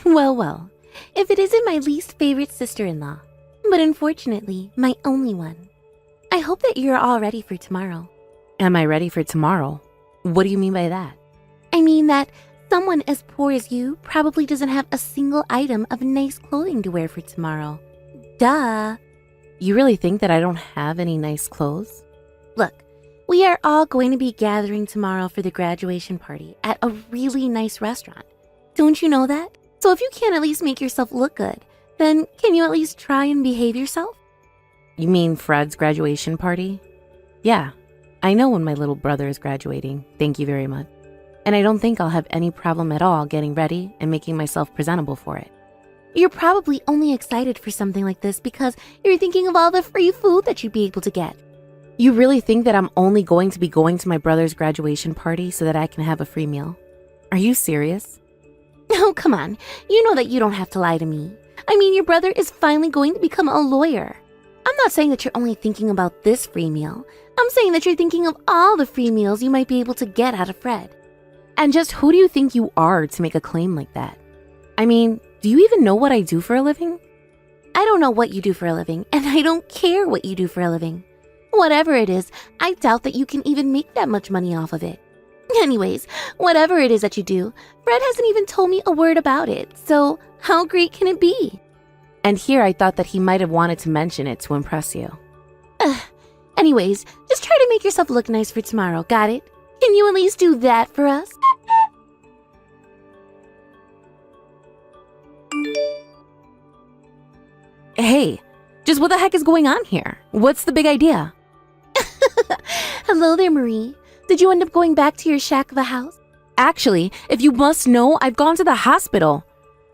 Well, well, if it isn't my least favorite sister-in-law, but unfortunately, my only one. I hope that you're all ready for tomorrow. Am I ready for tomorrow? What do you mean by that? I mean that someone as poor as you probably doesn't have a single item of nice clothing to wear for tomorrow. Duh. You really think that I don't have any nice clothes? Look, we are all going to be gathering tomorrow for the graduation party at a really nice restaurant. Don't you know that? So if you can't at least make yourself look good, then can you at least try and behave yourself? You mean Fred's graduation party? Yeah, I know when my little brother is graduating, thank you very much. And I don't think I'll have any problem at all getting ready and making myself presentable for it. You're probably only excited for something like this because you're thinking of all the free food that you'd be able to get. You really think that I'm only going to be going to my brother's graduation party so that I can have a free meal? Are you serious? Oh, come on. You know that you don't have to lie to me. I mean, your brother is finally going to become a lawyer. I'm not saying that you're only thinking about this free meal. I'm saying that you're thinking of all the free meals you might be able to get out of Fred. And just who do you think you are to make a claim like that? I mean, do you even know what I do for a living? I don't know what you do for a living, and I don't care what you do for a living. Whatever it is, I doubt that you can even make that much money off of it. Anyways, whatever it is that you do, Fred hasn't even told me a word about it, so how great can it be? And here I thought that he might have wanted to mention it to impress you. Anyways, just try to make yourself look nice for tomorrow, got it? Can you at least do that for us? Hey, just what the heck is going on here? What's the big idea? Hello there, Marie. Did you end up going back to your shack of a house? Actually, if you must know, I've gone to the hospital.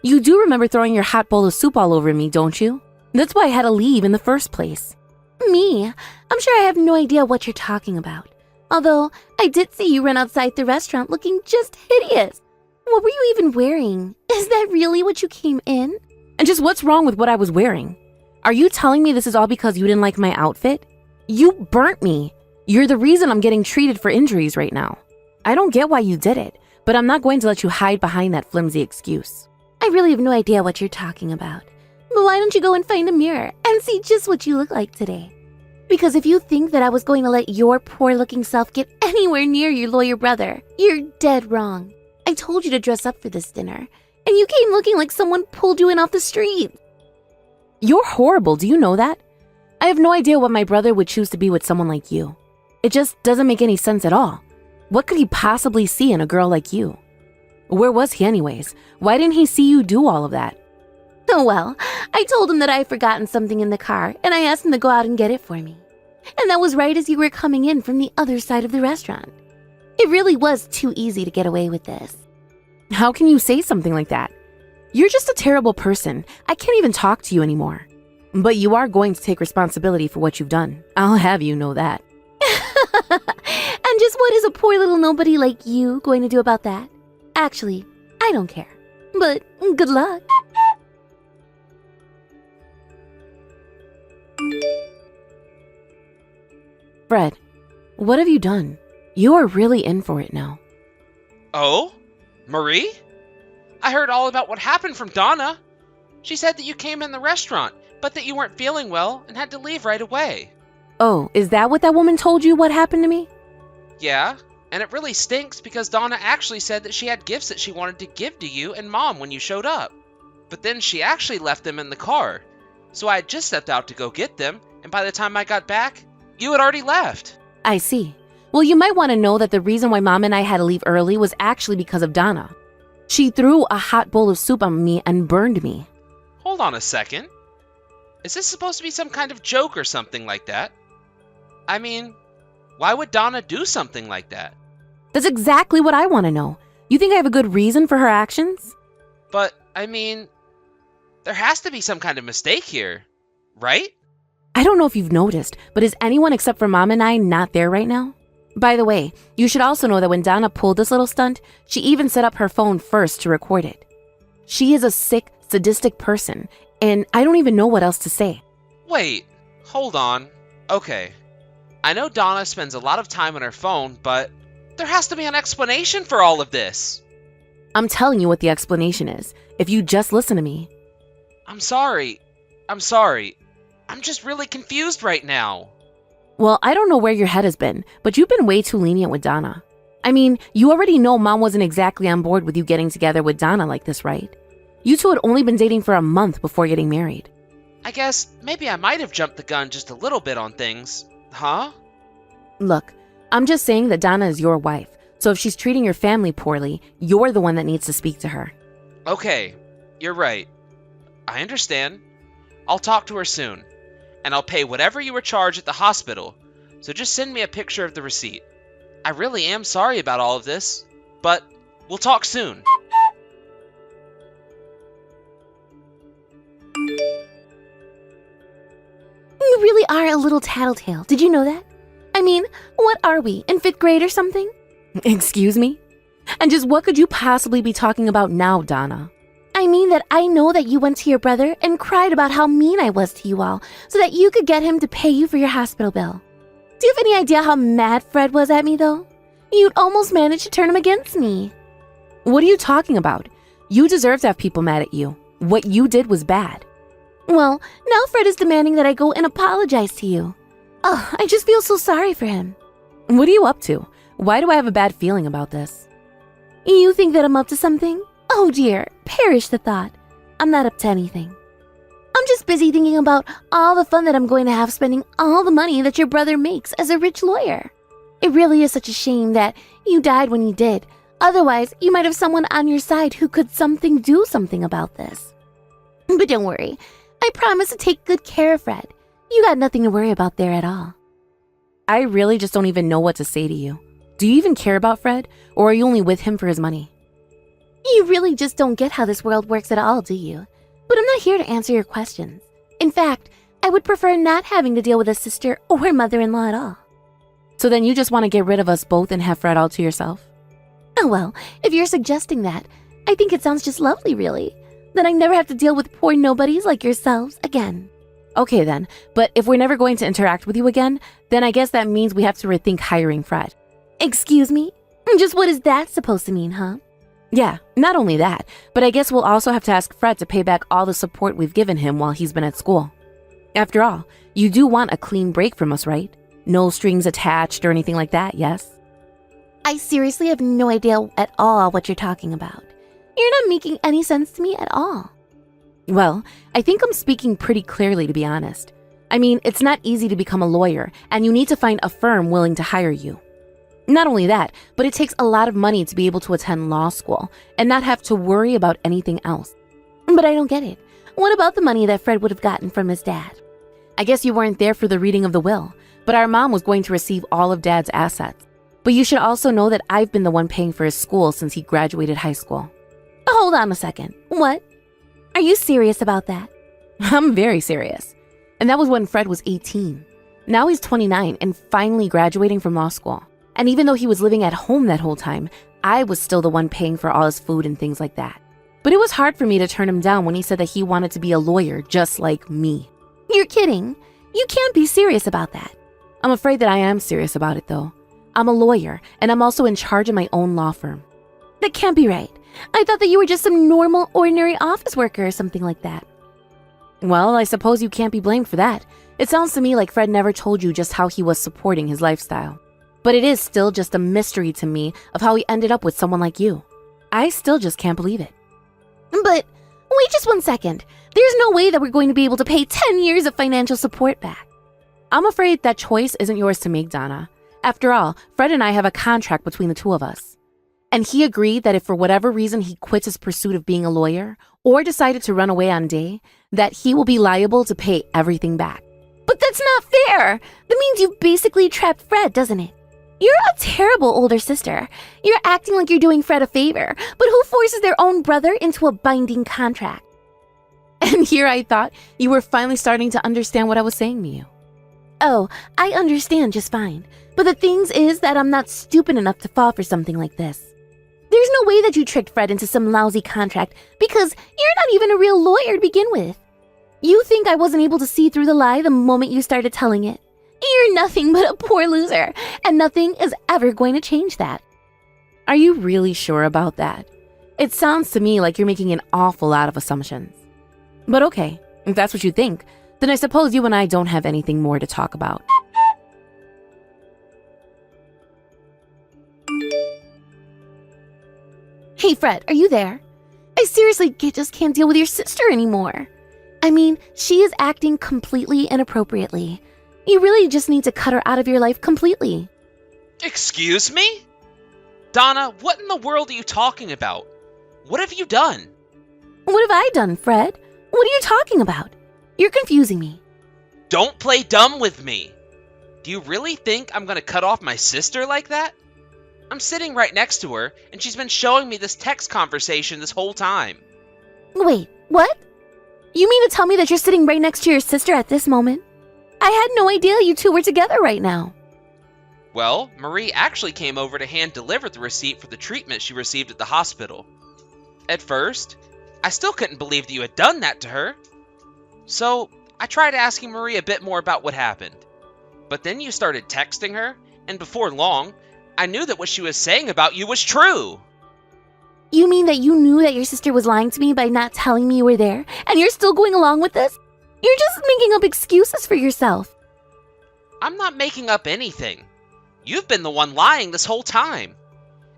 You do remember throwing your hot bowl of soup all over me, don't you? That's why I had to leave in the first place. Me? I'm sure I have no idea what you're talking about. Although, I did see you run outside the restaurant looking just hideous. What were you even wearing? Is that really what you came in? And just what's wrong with what I was wearing? Are you telling me this is all because you didn't like my outfit? You burnt me. You're the reason I'm getting treated for injuries right now. I don't get why you did it, but I'm not going to let you hide behind that flimsy excuse. I really have no idea what you're talking about. But why don't you go and find a mirror and see just what you look like today? Because if you think that I was going to let your poor-looking self get anywhere near your lawyer brother, you're dead wrong. I told you to dress up for this dinner, and you came looking like someone pulled you in off the street. You're horrible, do you know that? I have no idea what my brother would choose to be with someone like you. It just doesn't make any sense at all. What could he possibly see in a girl like you? Where was he anyways? Why didn't he see you do all of that? Oh well, I told him that I had forgotten something in the car, and I asked him to go out and get it for me. And that was right as you were coming in from the other side of the restaurant. It really was too easy to get away with this. How can you say something like that? You're just a terrible person. I can't even talk to you anymore. But you are going to take responsibility for what you've done. I'll have you know that. And just what is a poor little nobody like you going to do about that? Actually, I don't care. But good luck. Fred, what have you done? You are really in for it now. Oh? Marie? I heard all about what happened from Donna. She said that you came in the restaurant, but that you weren't feeling well and had to leave right away. Oh, is that what that woman told you what happened to me? Yeah, and it really stinks because Donna actually said that she had gifts that she wanted to give to you and Mom when you showed up. But then she actually left them in the car. So I had just stepped out to go get them, and by the time I got back, you had already left. I see. Well, you might want to know that the reason why Mom and I had to leave early was actually because of Donna. She threw a hot bowl of soup on me and burned me. Hold on a second. Is this supposed to be some kind of joke or something like that? I mean, why would Donna do something like that? That's exactly what I want to know. You think I have a good reason for her actions? But, I mean, there has to be some kind of mistake here, right? I don't know if you've noticed, but is anyone except for Mom and I not there right now? By the way, you should also know that when Donna pulled this little stunt, she even set up her phone first to record it. She is a sick, sadistic person, and I don't even know what else to say. Wait, hold on. Okay. I know Donna spends a lot of time on her phone, but there has to be an explanation for all of this. I'm telling you what the explanation is. If you just listen to me. I'm sorry. I'm sorry. I'm just really confused right now. Well, I don't know where your head has been, but you've been way too lenient with Donna. I mean, you already know Mom wasn't exactly on board with you getting together with Donna like this, right? You two had only been dating for a month before getting married. I guess maybe I might have jumped the gun just a little bit on things. Huh? Look, I'm just saying that Donna is your wife, so if she's treating your family poorly, you're the one that needs to speak to her. Okay, you're right. I understand. I'll talk to her soon, and I'll pay whatever you were charged at the hospital, so just send me a picture of the receipt. I really am sorry about all of this, but we'll talk soon. You really are a little tattletale. Did you know that? I mean, what are we, in 5th grade or something? Excuse me? And just what could you possibly be talking about now, Donna? I mean that I know that you went to your brother and cried about how mean I was to you all so that you could get him to pay you for your hospital bill. Do you have any idea how mad Fred was at me, though? You'd almost managed to turn him against me. What are you talking about? You deserve to have people mad at you. What you did was bad. Well, now Fred is demanding that I go and apologize to you. Oh, I just feel so sorry for him. What are you up to? Why do I have a bad feeling about this? You think that I'm up to something? Oh dear, perish the thought. I'm not up to anything. I'm just busy thinking about all the fun that I'm going to have spending all the money that your brother makes as a rich lawyer. It really is such a shame that you died when you did. Otherwise, you might have someone on your side who could do something about this. But don't worry, I promise to take good care of Fred. You got nothing to worry about there at all. I really just don't even know what to say to you. Do you even care about Fred, or are you only with him for his money? You really just don't get how this world works at all, do you? But I'm not here to answer your questions. In fact, I would prefer not having to deal with a sister or mother-in-law at all. So then you just want to get rid of us both and have Fred all to yourself? Oh well, if you're suggesting that, I think it sounds just lovely, really. Then I never have to deal with poor nobodies like yourselves again. Okay then, but if we're never going to interact with you again, then I guess that means we have to rethink hiring Fred. Excuse me? Just what is that supposed to mean, huh? Yeah, not only that, but I guess we'll also have to ask Fred to pay back all the support we've given him while he's been at school. After all, you do want a clean break from us, right? No strings attached or anything like that, yes? I seriously have no idea at all what you're talking about. You're not making any sense to me at all. Well, I think I'm speaking pretty clearly, to be honest. I mean, it's not easy to become a lawyer, and you need to find a firm willing to hire you. Not only that, but it takes a lot of money to be able to attend law school and not have to worry about anything else. But I don't get it. What about the money that Fred would have gotten from his dad? I guess you weren't there for the reading of the will, but our mom was going to receive all of Dad's assets. But you should also know that I've been the one paying for his school since he graduated high school. Hold on a second. What? Are you serious about that? I'm very serious. And that was when Fred was 18. Now he's 29 and finally graduating from law school. And even though he was living at home that whole time, I was still the one paying for all his food and things like that. But it was hard for me to turn him down when he said that he wanted to be a lawyer just like me. You're kidding. You can't be serious about that. I'm afraid that I am serious about it, though. I'm a lawyer, and I'm also in charge of my own law firm. That can't be right. I thought that you were just some normal, ordinary office worker or something like that. Well, I suppose you can't be blamed for that. It sounds to me like Fred never told you just how he was supporting his lifestyle. But it is still just a mystery to me of how he ended up with someone like you. I still just can't believe it. But wait just 1 second. There's no way that we're going to be able to pay 10 years of financial support back. I'm afraid that choice isn't yours to make, Donna. After all, Fred and I have a contract between the two of us. And he agreed that if for whatever reason he quits his pursuit of being a lawyer or decided to run away on day, that he will be liable to pay everything back. But that's not fair. That means you've basically trapped Fred, doesn't it? You're a terrible older sister. You're acting like you're doing Fred a favor, but who forces their own brother into a binding contract? And here I thought you were finally starting to understand what I was saying to you. Oh, I understand just fine. But the thing is that I'm not stupid enough to fall for something like this. There's no way that you tricked Fred into some lousy contract because you're not even a real lawyer to begin with. You think I wasn't able to see through the lie the moment you started telling it? You're nothing but a poor loser, and nothing is ever going to change that. Are you really sure about that? It sounds to me like you're making an awful lot of assumptions. But okay, if that's what you think, then I suppose you and I don't have anything more to talk about. Hey, Fred, are you there? I seriously just can't deal with your sister anymore. I mean, she is acting completely inappropriately. You really just need to cut her out of your life completely. Excuse me? Donna, what in the world are you talking about? What have you done? What have I done, Fred? What are you talking about? You're confusing me. Don't play dumb with me. Do you really think I'm gonna cut off my sister like that? I'm sitting right next to her, and she's been showing me this text conversation this whole time. Wait, what? You mean to tell me that you're sitting right next to your sister at this moment? I had no idea you two were together right now. Well, Marie actually came over to hand deliver the receipt for the treatment she received at the hospital. At first, I still couldn't believe that you had done that to her. So, I tried asking Marie a bit more about what happened. But then you started texting her, and before long, I knew that what she was saying about you was true. You mean that you knew that your sister was lying to me by not telling me you were there, and you're still going along with this? You're just making up excuses for yourself. I'm not making up anything. You've been the one lying this whole time.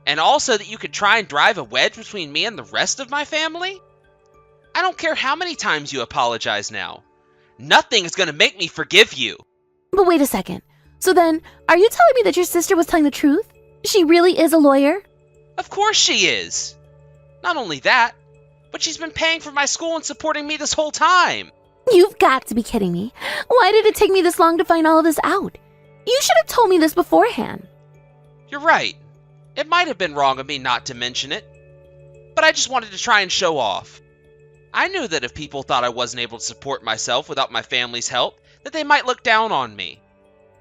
And also that you could try and drive a wedge between me and the rest of my family? I don't care how many times you apologize now. Nothing is going to make me forgive you. But wait a second. So then, are you telling me that your sister was telling the truth? She really is a lawyer? Of course she is. Not only that, but she's been paying for my school and supporting me this whole time. You've got to be kidding me. Why did it take me this long to find all of this out? You should have told me this beforehand. You're right. It might have been wrong of me not to mention it. But I just wanted to try and show off. I knew that if people thought I wasn't able to support myself without my family's help, that they might look down on me.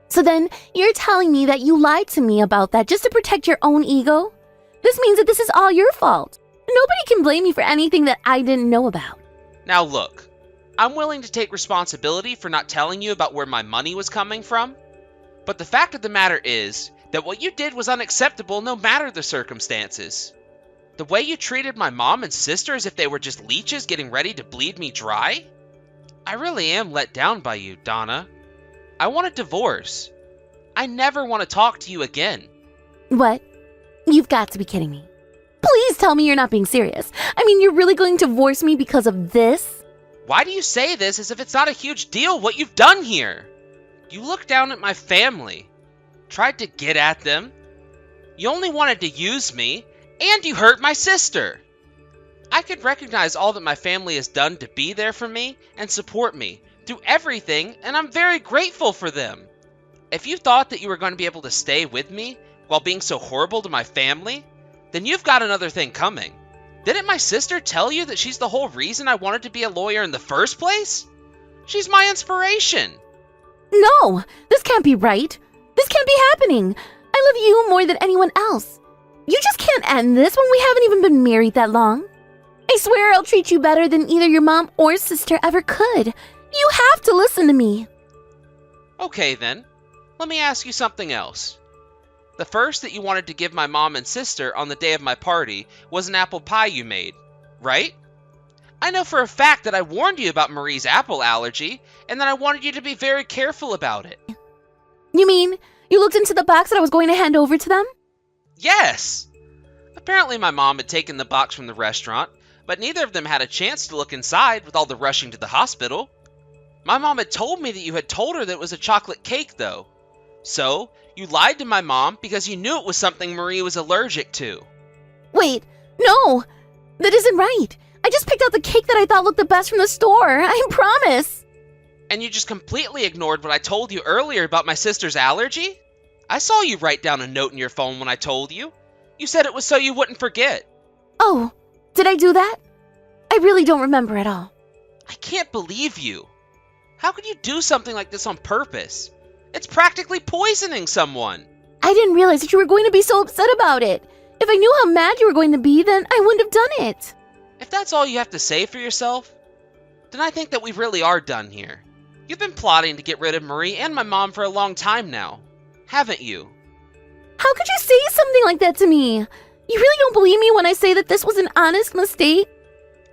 So then, you're telling me that you lied to me about that just to protect your own ego? This means that this is all your fault. Nobody can blame me for anything that I didn't know about. Now look, I'm willing to take responsibility for not telling you about where my money was coming from. But the fact of the matter is that what you did was unacceptable no matter the circumstances. The way you treated my mom and sister as if they were just leeches getting ready to bleed me dry? I really am let down by you, Donna. I want a divorce. I never want to talk to you again. What? You've got to be kidding me. Please tell me you're not being serious. I mean, you're really going to divorce me because of this? Why do you say this as if it's not a huge deal what you've done here? You looked down at my family, tried to get at them. You only wanted to use me, and you hurt my sister. I could recognize all that my family has done to be there for me and support me through everything, and I'm very grateful for them. If you thought that you were going to be able to stay with me while being so horrible to my family, then you've got another thing coming. Didn't my sister tell you that she's the whole reason I wanted to be a lawyer in the first place? She's my inspiration. No, this can't be right. This can't be happening. I love you more than anyone else. You just can't end this when we haven't even been married that long. I swear I'll treat you better than either your mom or sister ever could. You have to listen to me. Okay then, let me ask you something else. The first that you wanted to give my mom and sister on the day of my party was an apple pie you made, right? I know for a fact that I warned you about Marie's apple allergy, and that I wanted you to be very careful about it. You mean you looked into the box that I was going to hand over to them? Yes! Apparently my mom had taken the box from the restaurant, but neither of them had a chance to look inside with all the rushing to the hospital. My mom had told me that you had told her that it was a chocolate cake, though. So, you lied to my mom because you knew it was something Marie was allergic to. Wait, no! That isn't right. I just picked out the cake that I thought looked the best from the store. I promise. And you just completely ignored what I told you earlier about my sister's allergy? I saw you write down a note in your phone when I told you. You said it was so you wouldn't forget. Oh, did I do that? I really don't remember at all. I can't believe you. How could you do something like this on purpose? It's practically poisoning someone. I didn't realize that you were going to be so upset about it. If I knew how mad you were going to be, then I wouldn't have done it. If that's all you have to say for yourself, then I think that we really are done here. You've been plotting to get rid of Marie and my mom for a long time now, haven't you? How could you say something like that to me? You really don't believe me when I say that this was an honest mistake?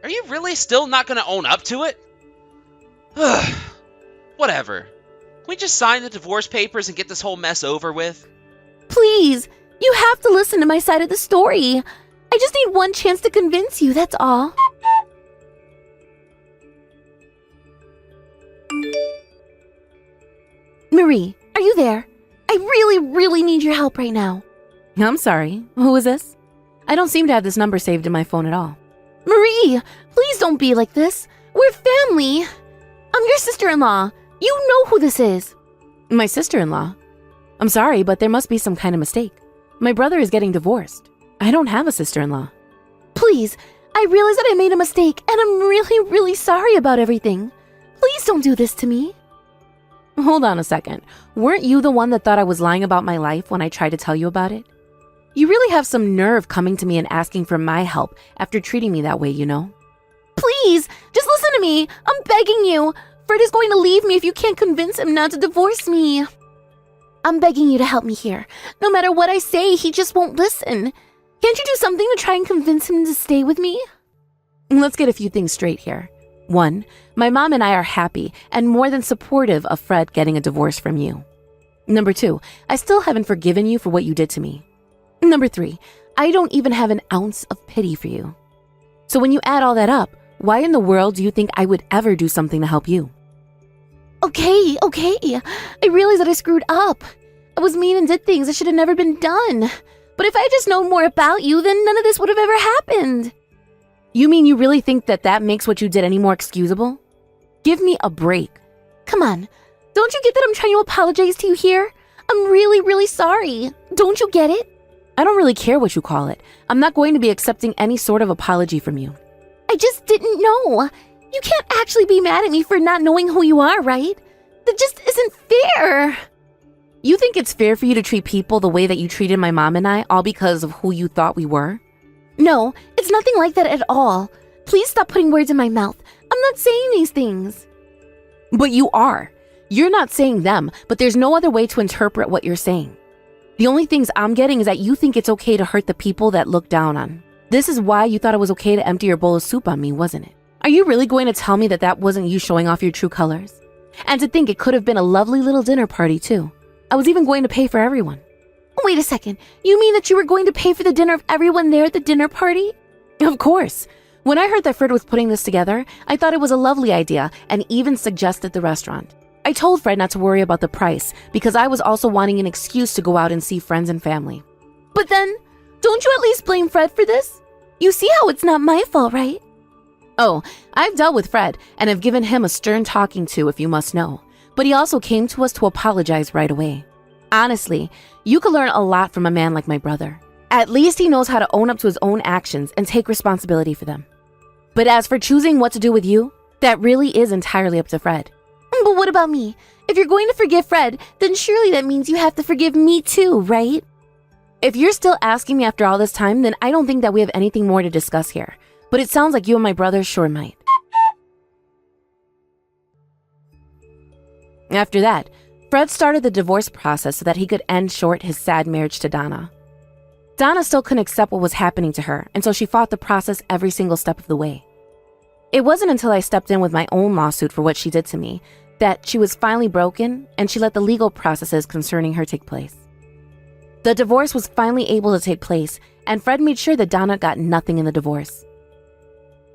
Are you really still not going to own up to it? Whatever. Can we just sign the divorce papers and get this whole mess over with? Please, you have to listen to my side of the story. I just need one chance to convince you, that's all. Marie, are you there? I really need your help right now. I'm sorry. Who is this? I don't seem to have this number saved in my phone at all. Marie, please don't be like this. We're family. I'm your sister-in-law. You know who this is. My sister-in-law? I'm sorry, but there must be some kind of mistake. My brother is getting divorced. I don't have a sister-in-law. Please, I realize that I made a mistake, and I'm really sorry about everything. Please don't do this to me. Hold on a second. Weren't you the one that thought I was lying about my life when I tried to tell you about it? You really have some nerve coming to me and asking for my help after treating me that way, you know? Please, just listen to me. I'm begging you. Fred is going to leave me if you can't convince him not to divorce me. I'm begging you to help me here. No matter what I say, he just won't listen. Can't you do something to try and convince him to stay with me? Let's get a few things straight here. 1, my mom and I are happy and more than supportive of Fred getting a divorce from you. 2, I still haven't forgiven you for what you did to me. 3, I don't even have an ounce of pity for you. So when you add all that up, why in the world do you think I would ever do something to help you? Okay. I realize that I screwed up. I was mean and did things that should have never been done. But if I had just known more about you, then none of this would have ever happened. You mean you really think that that makes what you did any more excusable? Give me a break. Come on. Don't you get that I'm trying to apologize to you here? I'm really sorry. Don't you get it? I don't really care what you call it. I'm not going to be accepting any sort of apology from you. I just didn't know. You can't actually be mad at me for not knowing who you are, right? That just isn't fair. You think it's fair for you to treat people the way that you treated my mom and I, all because of who you thought we were? No, it's nothing like that at all. Please stop putting words in my mouth. I'm not saying these things. But you are. You're not saying them, but there's no other way to interpret what you're saying. The only things I'm getting is that you think it's okay to hurt the people that look down on. This is why you thought it was okay to empty your bowl of soup on me, wasn't it? Are you really going to tell me that that wasn't you showing off your true colors? And to think it could have been a lovely little dinner party, too. I was even going to pay for everyone. Wait a second. You mean that you were going to pay for the dinner of everyone there at the dinner party? Of course. When I heard that Fred was putting this together, I thought it was a lovely idea and even suggested the restaurant. I told Fred not to worry about the price because I was also wanting an excuse to go out and see friends and family. But then, don't you at least blame Fred for this? You see how it's not my fault, right? Oh, I've dealt with Fred and have given him a stern talking to, if you must know. But he also came to us to apologize right away. Honestly, you could learn a lot from a man like my brother. At least he knows how to own up to his own actions and take responsibility for them. But as for choosing what to do with you, that really is entirely up to Fred. But what about me? If you're going to forgive Fred, then surely that means you have to forgive me too, right? If you're still asking me after all this time, then I don't think that we have anything more to discuss here. But it sounds like you and my brother sure might. After that, Fred started the divorce process so that he could end short his sad marriage to Donna. Donna still couldn't accept what was happening to her, and so she fought the process every single step of the way. It wasn't until I stepped in with my own lawsuit for what she did to me that she was finally broken and she let the legal processes concerning her take place. The divorce was finally able to take place, and Fred made sure that Donna got nothing in the divorce.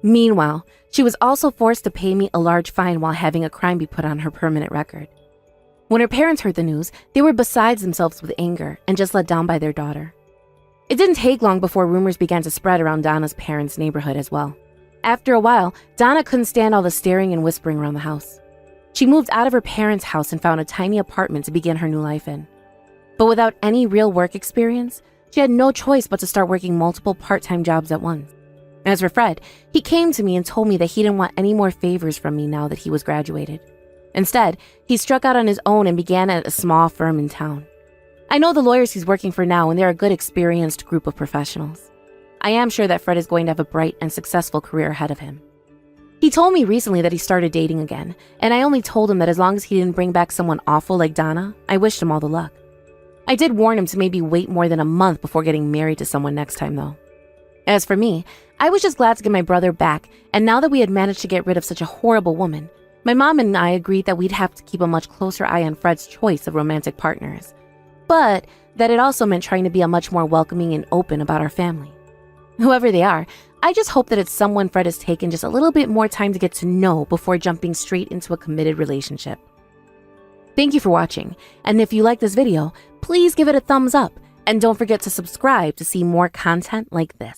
Meanwhile, she was also forced to pay me a large fine while having a crime be put on her permanent record. When her parents heard the news, they were beside themselves with anger and just let down by their daughter. It didn't take long before rumors began to spread around Donna's parents' neighborhood as well. After a while, Donna couldn't stand all the staring and whispering around the house. She moved out of her parents' house and found a tiny apartment to begin her new life in. But without any real work experience, she had no choice but to start working multiple part-time jobs at once. As for Fred, he came to me and told me that he didn't want any more favors from me now that he was graduated. Instead, he struck out on his own and began at a small firm in town. I know the lawyers he's working for now, and they're a good, experienced group of professionals. I am sure that Fred is going to have a bright and successful career ahead of him. He told me recently that he started dating again, and I only told him that as long as he didn't bring back someone awful like Donna, I wished him all the luck. I did warn him to maybe wait more than a month before getting married to someone next time, though. As for me, I was just glad to get my brother back, and now that we had managed to get rid of such a horrible woman, my mom and I agreed that we'd have to keep a much closer eye on Fred's choice of romantic partners, but that it also meant trying to be a much more welcoming and open about our family. Whoever they are, I just hope that it's someone Fred has taken just a little bit more time to get to know before jumping straight into a committed relationship. Thank you for watching, and if you like this video, please give it a thumbs up, and don't forget to subscribe to see more content like this.